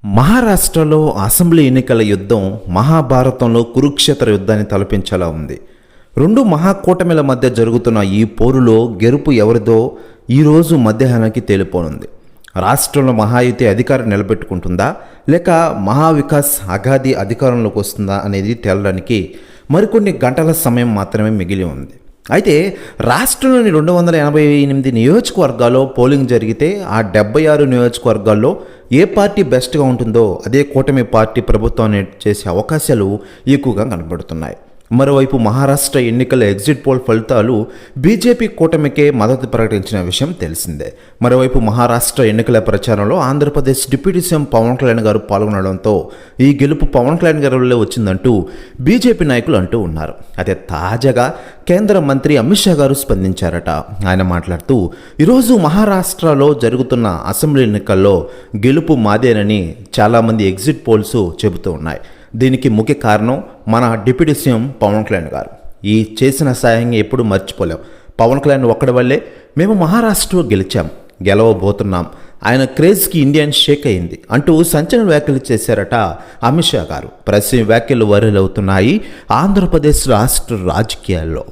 మహారాష్ట్రలో అసెంబ్లీ ఎన్నికల యుద్ధం మహాభారతంలో కురుక్షేత్ర యుద్ధాన్ని తలపించేలా ఉంది. రెండు మహాకూటమిల మధ్య జరుగుతున్న ఈ పోరులో గెలుపు ఎవరిదో ఈరోజు మధ్యాహ్నానికి తేలిపోనుంది. రాష్ట్రంలో మహాయుతి అధికారం నిలబెట్టుకుంటుందా లేక మహావికాస్ అఘాదీ అధికారంలోకి వస్తుందా అనేది తేలడానికి మరికొన్ని గంటల సమయం మాత్రమే మిగిలి ఉంది. అయితే రాష్ట్రంలోని 288 నియోజకవర్గాల్లో పోలింగ్ జరిగితే ఆ 76 నియోజకవర్గాల్లో ఏ పార్టీ బెస్ట్గా ఉంటుందో అదే కూటమి పార్టీ ప్రభుత్వాన్ని చేసే అవకాశాలు ఎక్కువగా కనబడుతున్నాయి. మరోవైపు మహారాష్ట్ర ఎన్నికల ఎగ్జిట్ పోల్ ఫలితాలు బీజేపీ కూటమికే మద్దతు ప్రకటించిన విషయం తెలిసిందే. మరోవైపు మహారాష్ట్ర ఎన్నికల ప్రచారంలో ఆంధ్రప్రదేశ్ డిప్యూటీ సీఎం పవన్ కళ్యాణ్ గారు పాల్గొనడంతో ఈ గెలుపు పవన్ కళ్యాణ్ గారి వల్లే వచ్చిందంటూ బీజేపీ నాయకులు అంటూ ఉన్నారు. అయితే తాజాగా కేంద్ర మంత్రి అమిత్ షా గారు స్పందించారట. ఆయన మాట్లాడుతూ ఈరోజు మహారాష్ట్రలో జరుగుతున్న అసెంబ్లీ ఎన్నికల్లో గెలుపు మాదేనని చాలామంది ఎగ్జిట్ పోల్స్ చెబుతూ ఉన్నాయి. దీనికి ముఖ్య కారణం మన డిప్యూటీ సీఎం పవన్ కళ్యాణ్ గారు. ఈ చేసిన సాయం ఎప్పుడు మర్చిపోలేం. పవన్ కళ్యాణ్ ఒక్కడి వల్లే మేము మహారాష్ట్రలో గెలవబోతున్నాం. ఆయన క్రేజ్కి ఇండియన్ షేక్ అయింది అంటూ సంచలన వ్యాఖ్యలు చేశారట అమిత్ షా గారు. ప్రస్తుతం వ్యాఖ్యలు వైరల్ అవుతున్నాయి ఆంధ్రప్రదేశ్ రాష్ట్ర రాజకీయాల్లో.